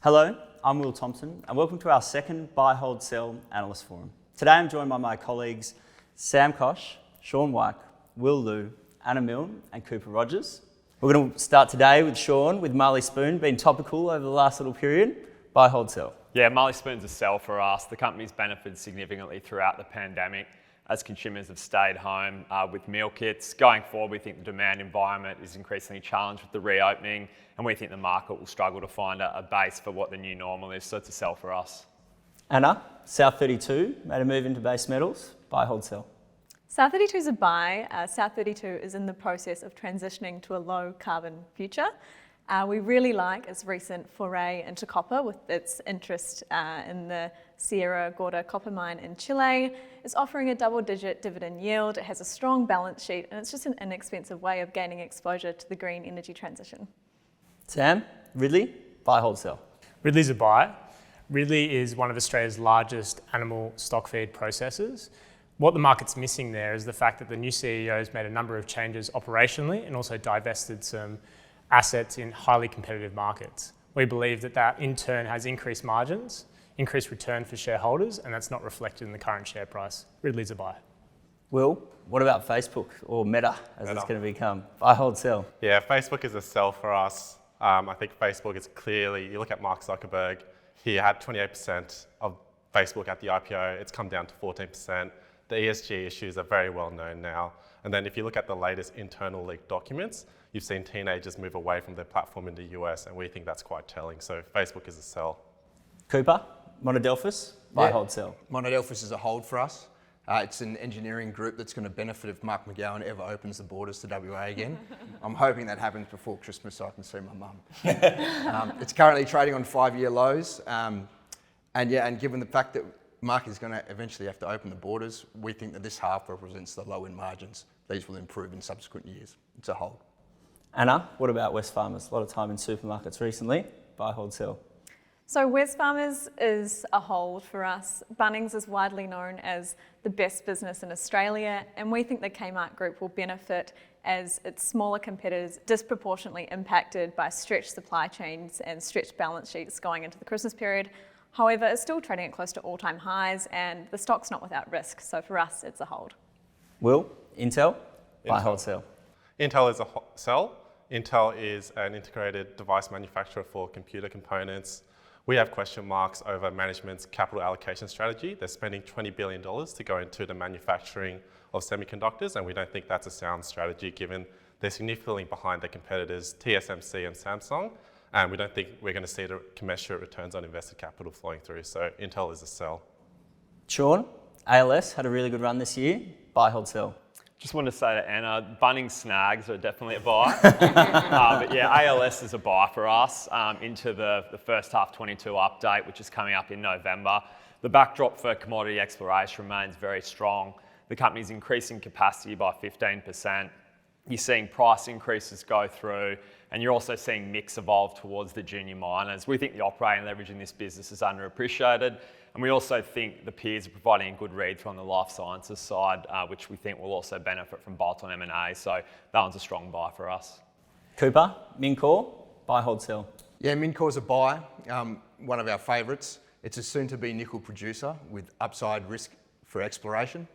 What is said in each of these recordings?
Hello, I'm Will Thompson and welcome to our second Buy, Hold, Sell Analyst Forum. Today I'm joined by my colleagues Sam Koch, Shaun Weick, Will Lowe, Anna Milne and Cooper Rogers. We're going to start today with Shaun with Marley Spoon, being topical over the last little period. Buy, hold, sell. Yeah, Marley Spoon's a sell for us. The company's benefited significantly throughout the pandemic as consumers have stayed home with meal kits. Going forward, we think the demand environment is increasingly challenged with the reopening, and we think the market will struggle to find a base for what the new normal is, so it's a sell for us. Anna, South 32 made a move into base metals. Buy, hold, sell. South 32 is a buy. South 32 is in the process of transitioning to a low carbon future. We really like its recent foray into copper with its interest in the Sierra Gorda copper mine in Chile. It's offering a double-digit dividend yield. It has a strong balance sheet, and it's just an inexpensive way of gaining exposure to the green energy transition. Sam, Ridley, buy, hold, sell. Ridley's a buy. Ridley is one of Australia's largest animal stock feed processors. What the market's missing there is the fact that the new CEO has made a number of changes operationally and also divested some assets in highly competitive markets. We believe that that in turn has increased margins, increased return for shareholders, and that's not reflected in the current share price. Ridley's a buy. Will, what about Facebook or Meta as it's going to become? Buy, hold, sell. Yeah, Facebook is a sell for us. I think Facebook is clearly, you look at Mark Zuckerberg, he had 28% of Facebook at the IPO, it's come down to 14%. The ESG issues are very well known now. And then if you look at the latest internal leaked documents, you've seen teenagers move away from their platform in the US, and we think that's quite telling. So Facebook is a sell. Cooper, Monadelphous, buy, hold, sell. Monadelphous is a hold for us. It's an engineering group that's going to benefit if Mark McGowan ever opens the borders to WA again. I'm hoping that happens before Christmas so I can see my mum. It's currently trading on 5-year lows. And given the fact that Mark is going to eventually have to open the borders, we think that this half represents the low-end margins. These will improve in subsequent years. It's a hold. Anna, what about Wesfarmers? A lot of time in supermarkets recently. Buy, hold, sell. So Wesfarmers is a hold for us. Bunnings is widely known as the best business in Australia, and we think the Kmart Group will benefit as its smaller competitors disproportionately impacted by stretched supply chains and stretched balance sheets going into the Christmas period. However, it's still trading at close to all-time highs, and the stock's not without risk. So for us, it's a hold. Will, Intel, buy, hold, sell. Intel is a sell. Intel is an integrated device manufacturer for computer components. We have question marks over management's capital allocation strategy. They're spending $20 billion to go into the manufacturing of semiconductors, and we don't think that's a sound strategy given they're significantly behind their competitors, TSMC and Samsung. And we don't think we're going to see the commensurate returns on invested capital flowing through. So Intel is a sell. Shaun, ALS had a really good run this year. Buy, hold, sell. Just wanted to say to Anna, Bunnings snags are definitely a buy. But yeah, ALS is a buy for us into the first half 22 update, which is coming up in November. The backdrop for commodity exploration remains very strong. The company's increasing capacity by 15%. You're seeing price increases go through, and you're also seeing mix evolve towards the junior miners. We think the operating leverage in this business is underappreciated, and we also think the peers are providing a good read through on the life sciences side, which we think will also benefit from bolt-on M&A. So that one's a strong buy for us. Cooper, Mincor, buy, hold, sell. Yeah, Mincor's a buy, one of our favourites. It's a soon-to-be nickel producer with upside risk for exploration.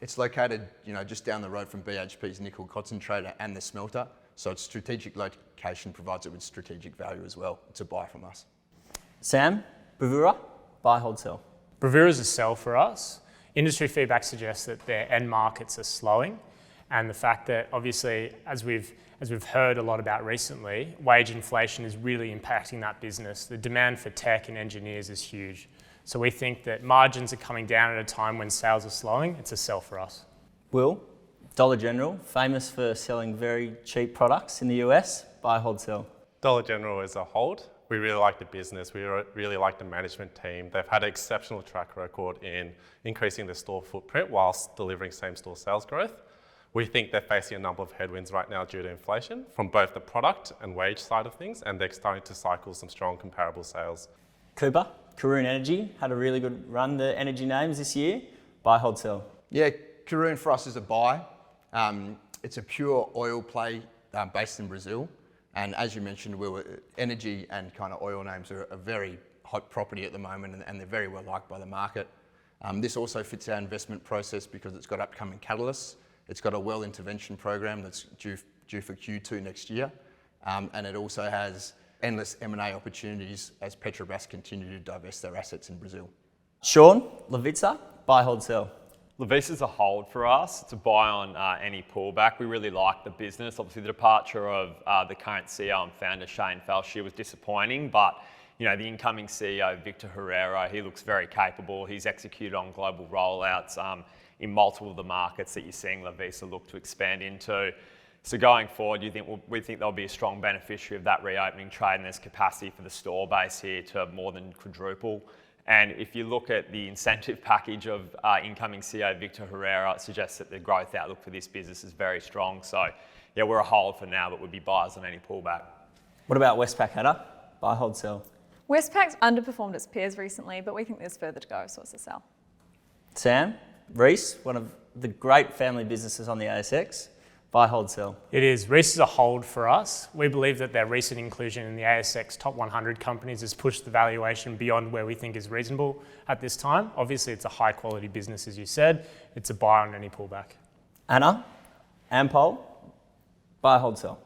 It's located, just down the road from BHP's nickel concentrator and the smelter, so its strategic location provides it with strategic value as well. It's a buy from us. Sam, Bravura, buy, hold, sell. Bravura is a sell for us. Industry feedback suggests that their end markets are slowing, and the fact that obviously, as we've heard a lot about recently, wage inflation is really impacting that business. The demand for tech and engineers is huge. So we think that margins are coming down at a time when sales are slowing. It's a sell for us. Will, Dollar General, famous for selling very cheap products in the US. Buy, hold, sell. Dollar General is a hold. We really like the business. We really like the management team. They've had an exceptional track record in increasing their store footprint whilst delivering same-store sales growth. We think they're facing a number of headwinds right now due to inflation from both the product and wage side of things, and they're starting to cycle some strong comparable sales. Cooper, Karoon Energy had a really good run, the energy names this year. Buy, hold, sell. Yeah, Karoon for us is a buy. It's a pure oil play based in Brazil. And as you mentioned, energy and kind of oil names are a very hot property at the moment, and they're very well liked by the market. This also fits our investment process because it's got upcoming catalysts. It's got a well intervention program that's due for Q2 next year. And it also has endless M&A opportunities as Petrobras continue to divest their assets in Brazil. Shaun, Lovisa, buy, hold, sell. Lovisa's a hold for us. It's a buy on any pullback. We really like the business. Obviously, the departure of the current CEO and founder, Shane Felshear, was disappointing, but the incoming CEO, Victor Herrero, he looks very capable. He's executed on global rollouts in multiple of the markets that you're seeing Lovisa look to expand into. So going forward, we think they'll be a strong beneficiary of that reopening trade, and there's capacity for the store base here to more than quadruple. And if you look at the incentive package of incoming CEO Victor Herrera, it suggests that the growth outlook for this business is very strong. So yeah, we're a hold for now, but we'd be buyers on any pullback. What about Westpac, Hannah? Buy, hold, sell. Westpac's underperformed its peers recently, but we think there's further to go, so it's a sell. Sam, Reece, one of the great family businesses on the ASX. Buy, hold, sell. It is. Reece is a hold for us. We believe that their recent inclusion in the ASX top 100 companies has pushed the valuation beyond where we think is reasonable at this time. Obviously, it's a high quality business, as you said. It's a buy on any pullback. Anna, Ampol, buy, hold, sell.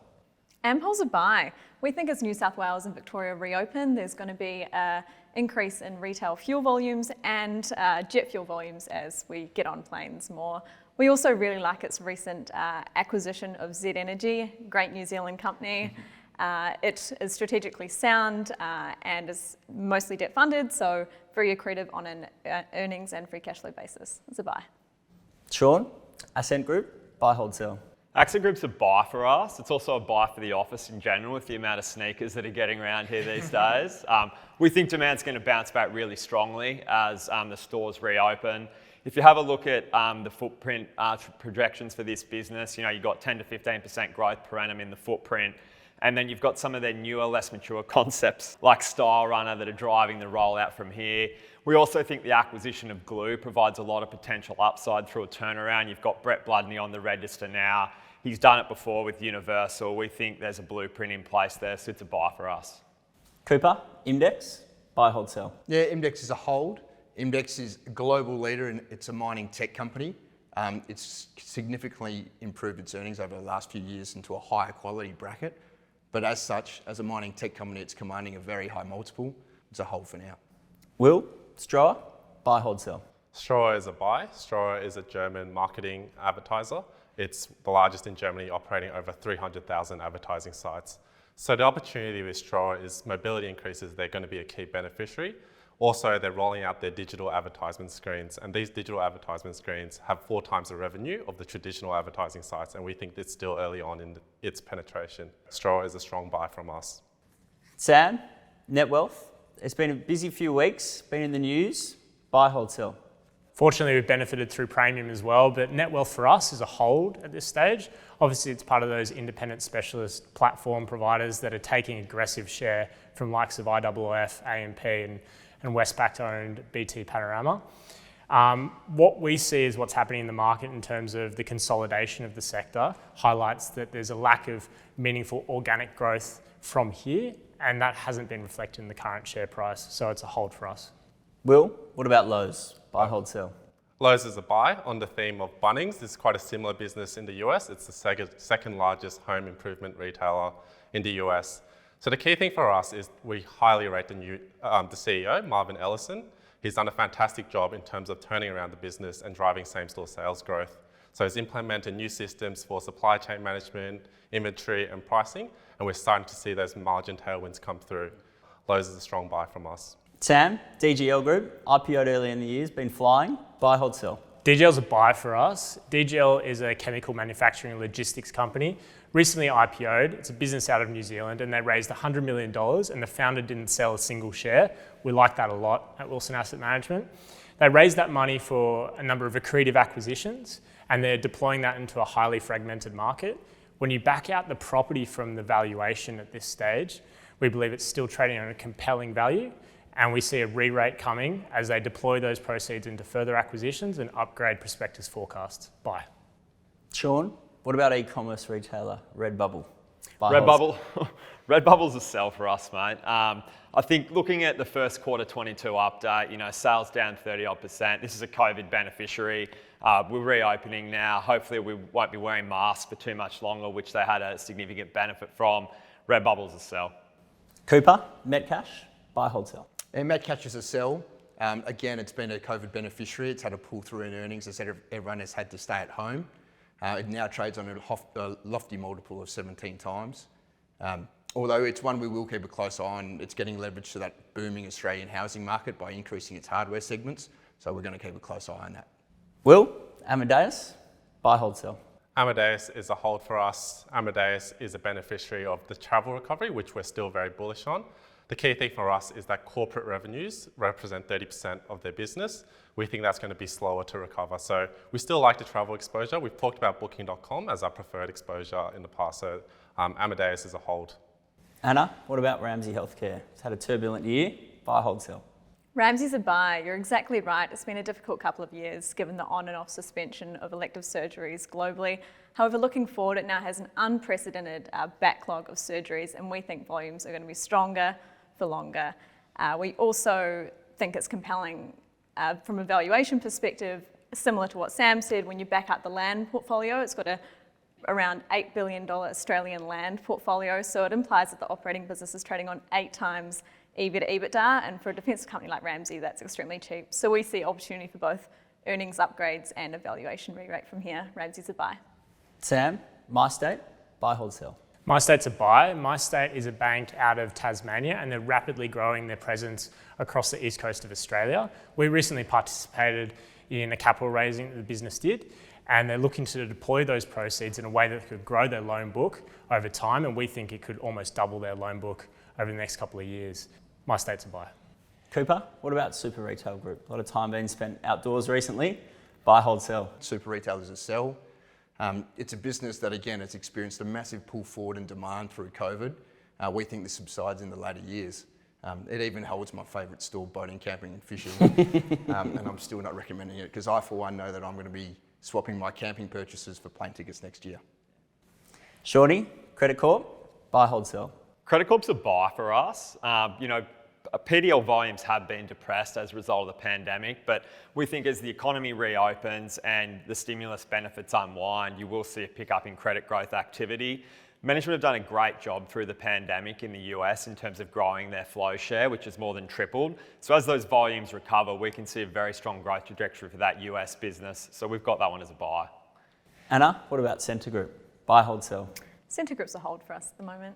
Ampol's a buy. We think as New South Wales and Victoria reopen, there's going to be an increase in retail fuel volumes and jet fuel volumes as we get on planes more. We also really like its recent acquisition of Z Energy, great New Zealand company. It is strategically sound and is mostly debt funded, so very accretive on an earnings and free cash flow basis. It's a buy. Shaun, Ascent Group, buy, hold, sell. Accent Group's a buy for us. It's also a buy for the office in general with the amount of sneakers that are getting around here these days. We think demand's going to bounce back really strongly as the stores reopen. If you have a look at the footprint projections for this business, you've got 10 to 15% growth per annum in the footprint. And then you've got some of their newer, less mature concepts like Style Runner that are driving the rollout from here. We also think the acquisition of Glue provides a lot of potential upside through a turnaround. You've got Brett Bloodney on the register now. He's done it before with Universal. We think there's a blueprint in place there, so it's a buy for us. Cooper, Index, buy, hold, sell. Yeah, Index is a hold. Index is a global leader and it's a mining tech company. It's significantly improved its earnings over the last few years into a higher quality bracket. But as such, as a mining tech company, it's commanding a very high multiple. It's a hold for now. Will, Stroher, buy, hold, sell. Stroher is a buy. Stroher is a German marketing advertiser. It's the largest in Germany, operating over 300,000 advertising sites. So the opportunity with Stroher is mobility increases. They're going to be a key beneficiary. Also, they're rolling out their digital advertisement screens, and these digital advertisement screens have 4 times the revenue of the traditional advertising sites, and we think it's still early on in its penetration. Stroher is a strong buy from us. Sam, Netwealth, it's been a busy few weeks, been in the news, buy, hold, sell. Fortunately, we've benefited through premium as well, but Netwealth for us is a hold at this stage. Obviously, it's part of those independent specialist platform providers that are taking aggressive share from likes of IOOF, AMP, and Westpac-owned BT Panorama. What we see is what's happening in the market in terms of the consolidation of the sector highlights that there's a lack of meaningful organic growth from here, and that hasn't been reflected in the current share price, so it's a hold for us. Will, what about Lowe's? Buy, hold, sell. Lowe's is a buy on the theme of Bunnings. It's quite a similar business in the US. It's the second largest home improvement retailer in the US. So the key thing for us is we highly rate the CEO, Marvin Ellison. He's done a fantastic job in terms of turning around the business and driving same-store sales growth. So he's implemented new systems for supply chain management, inventory and pricing, and we're starting to see those margin tailwinds come through. Lowe's is a strong buy from us. Sam, DGL Group, IPO'd early in the year, has been flying, buy, hold, sell. DGL's a buy for us. DGL is a chemical manufacturing and logistics company. Recently IPO'd, it's a business out of New Zealand, and they raised $100 million and the founder didn't sell a single share. We like that a lot at Wilson Asset Management. They raised that money for a number of accretive acquisitions and they're deploying that into a highly fragmented market. When you back out the property from the valuation at this stage, we believe it's still trading on a compelling value. And we see a re-rate coming as they deploy those proceeds into further acquisitions and upgrade prospectus forecasts. Buy. Shaun, what about e-commerce retailer Redbubble? buy, hold, sell. Redbubble's a sell for us, mate. I think looking at the first quarter 22 update, sales down 30-odd%. This is a COVID beneficiary. We're reopening now. Hopefully we won't be wearing masks for too much longer, which they had a significant benefit from. Redbubble's a sell. Cooper, Metcash, buy, hold, sell. And Metcash is a sell. Again, it's been a COVID beneficiary. It's had a pull through in earnings as everyone has had to stay at home. It now trades on a lofty multiple of 17 times. Although it's one we will keep a close eye on, it's getting leverage to that booming Australian housing market by increasing its hardware segments. So we're going to keep a close eye on that. Will, Amadeus, buy, hold, sell. Amadeus is a hold for us. Amadeus is a beneficiary of the travel recovery, which we're still very bullish on. The key thing for us is that corporate revenues represent 30% of their business. We think that's going to be slower to recover. So we still like the travel exposure. We've talked about Booking.com as our preferred exposure in the past. So Amadeus is a hold. Anna, what about Ramsay Healthcare? It's had a turbulent year, buy, hold, sell. Ramsay's a buy. You're exactly right. It's been a difficult couple of years given the on and off suspension of elective surgeries globally. However, looking forward, it now has an unprecedented backlog of surgeries, and we think volumes are going to be stronger for longer. We also think it's compelling from a valuation perspective, similar to what Sam said. When you back up the land portfolio, it's got around $8 billion Australian land portfolio, so it implies that the operating business is trading on 8 times EV to EBITDA, and for a defensive company like Ramsay, that's extremely cheap. So we see opportunity for both earnings upgrades and a valuation re-rate from here. Ramsay's a buy. Sam, MyState, buy, hold, sell. MyState's a buy. MyState is a bank out of Tasmania, and they're rapidly growing their presence across the east coast of Australia. We recently participated in a capital raising that the business did, and they're looking to deploy those proceeds in a way that could grow their loan book over time, and we think it could almost double their loan book over the next couple of years. MyState's a buy. Cooper, what about Super Retail Group? A lot of time being spent outdoors recently, buy, hold, sell. Super Retail is a sell. It's a business that, again, has experienced a massive pull forward in demand through COVID. We think this subsides in the later years. It even holds my favourite store, boating, camping and fishing. And I'm still not recommending it because I, for one, know that I'm going to be swapping my camping purchases for plane tickets next year. Shawnee, Credit Corp, buy, hold, sell. Credit Corp's a buy for us. PDL volumes have been depressed as a result of the pandemic, but we think as the economy reopens and the stimulus benefits unwind, you will see a pickup in credit growth activity. Management have done a great job through the pandemic in the US in terms of growing their flow share, which has more than tripled. So as those volumes recover, we can see a very strong growth trajectory for that US business. So we've got that one as a buy. Anna, what about Scentre Group? Buy, hold, sell. Scentre Group's a hold for us at the moment.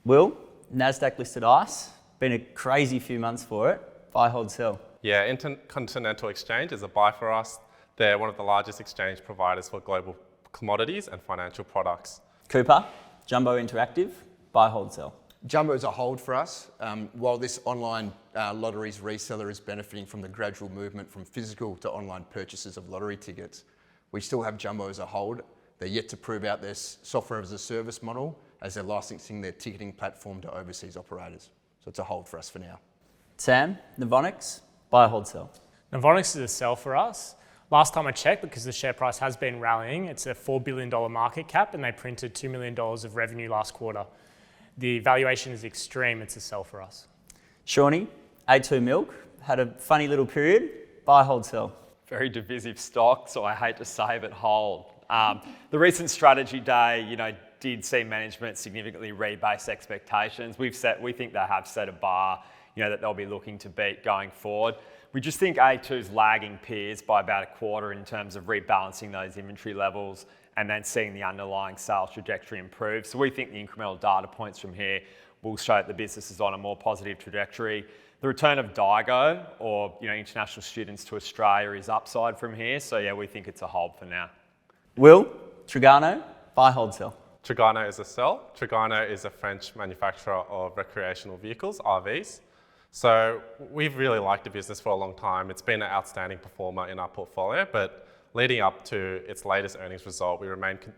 Will, NASDAQ listed ICE. Been a crazy few months for it. Buy, hold, sell. Yeah, Intercontinental Exchange is a buy for us. They're one of the largest exchange providers for global commodities and financial products. Cooper, Jumbo Interactive, buy, hold, sell. Jumbo is a hold for us. While this online lotteries reseller is benefiting from the gradual movement from physical to online purchases of lottery tickets, we still have Jumbo as a hold. They're yet to prove out their software as a service model as they're licensing their ticketing platform to overseas operators. So it's a hold for us for now. Sam, Novonix, buy, hold, sell. Novonix is a sell for us. Last time I checked, because the share price has been rallying, it's a $4 billion market cap and they printed $2 million of revenue last quarter. The valuation is extreme, it's a sell for us. Shawnee, A2 Milk, had a funny little period, buy, hold, sell. Very divisive stock, so I hate to say but hold. The recent strategy day, did see management significantly rebase expectations. We think they have set a bar, that they'll be looking to beat going forward. We just think A2's lagging peers by about a quarter in terms of rebalancing those inventory levels and then seeing the underlying sales trajectory improve. So we think the incremental data points from here will show that the business is on a more positive trajectory. The return of DIGO or international students to Australia is upside from here. So yeah, we think it's a hold for now. Will, Trigano, buy, hold, sell. Trigano is a sell. Trigano is a French manufacturer of recreational vehicles, RVs. So we've really liked the business for a long time. It's been an outstanding performer in our portfolio, but leading up to its latest earnings result,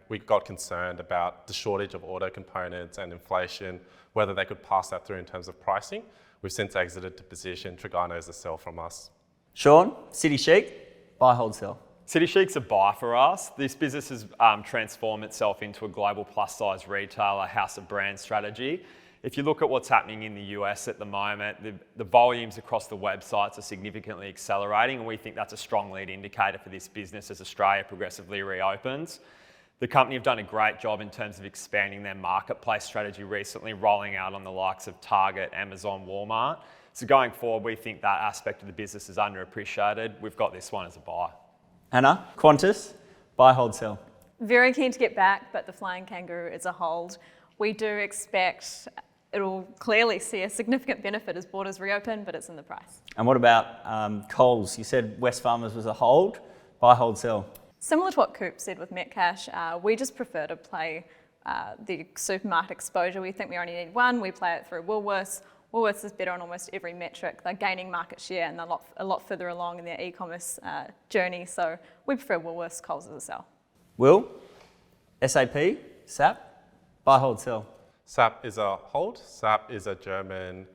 we got concerned about the shortage of auto components and inflation, whether they could pass that through in terms of pricing. We've since exited the position. Trigano is a sell from us. Shaun, City Chic, buy, hold, sell. City Chic's a buy for us. This business has transformed itself into a global plus-size retailer, house of brand strategy. If you look at what's happening in the US at the moment, the volumes across the websites are significantly accelerating, and we think that's a strong lead indicator for this business as Australia progressively reopens. The company have done a great job in terms of expanding their marketplace strategy recently, rolling out on the likes of Target, Amazon, Walmart. So going forward, we think that aspect of the business is underappreciated. We've got this one as a buy. Anna, QANTAS, buy, hold, sell. Very keen to get back, but the flying kangaroo is a hold. We do expect it'll clearly see a significant benefit as borders reopen, but it's in the price. And what about Coles? You said Wesfarmers was a hold, buy, hold, sell. Similar to what Coop said with Metcash, we just prefer to play the supermarket exposure. We think we only need one. We play it through Woolworths. Woolworths is better on almost every metric. They're gaining market share and they're a lot further along in their e-commerce journey. So we prefer Woolworths, Coles as a sell. Will, SAP, SAP, buy, hold, sell. SAP is a hold. SAP is a German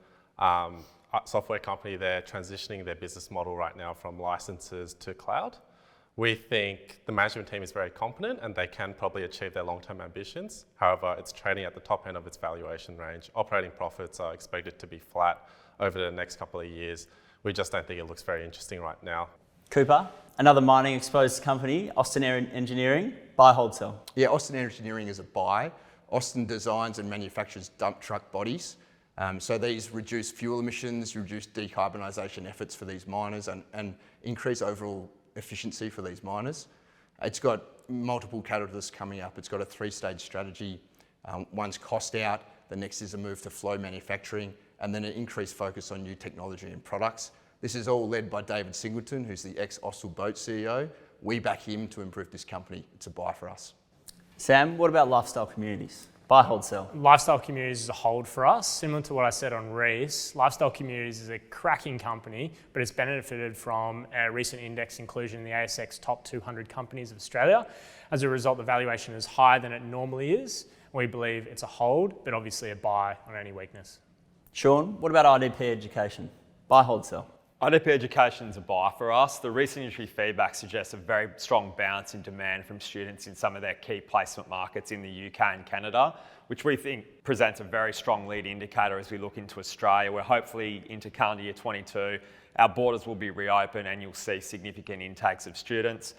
software company. They're transitioning their business model right now from licenses to cloud. We think the management team is very competent and they can probably achieve their long-term ambitions. However, it's trading at the top end of its valuation range. Operating profits are expected to be flat over the next couple of years. We just don't think it looks very interesting right now. Cooper, another mining exposed company, Austin Engineering, buy, hold, sell. Yeah, Austin Engineering is a buy. Austin designs and manufactures dump truck bodies. So these reduce fuel emissions, reduce decarbonisation efforts for these miners and increase overall efficiency for these miners. It's got multiple catalysts coming up. It's got a 3-stage strategy. One's cost out, the next is a move to flow manufacturing, and then an increased focus on new technology and products. This is all led by David Singleton, who's the ex-Austral Boat CEO. We back him to improve this company. It's a buy for us. Sam, what about lifestyle communities? Buy, hold, sell. Lifestyle Communities is a hold for us. Similar to what I said on Reece, Lifestyle Communities is a cracking company, but it's benefited from a recent index inclusion in the ASX top 200 companies of Australia. As a result, the valuation is higher than it normally is. We believe it's a hold, but obviously a buy on any weakness. Shaun, what about IDP Education? Buy, hold, sell. IDP Education is a buy for us. The recent industry feedback suggests a very strong bounce in demand from students in some of their key placement markets in the UK and Canada, which we think presents a very strong lead indicator as we look into Australia, where hopefully into calendar year 22, our borders will be reopened and you'll see significant intakes of students.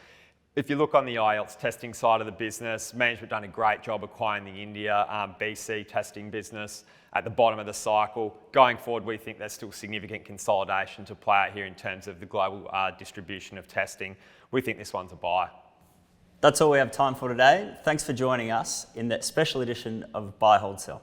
If you look on the IELTS testing side of the business, management done a great job acquiring the India BC testing business at the bottom of the cycle. Going forward, we think there's still significant consolidation to play out here in terms of the global distribution of testing. We think this one's a buy. That's all we have time for today. Thanks for joining us in that special edition of Buy, Hold, Sell.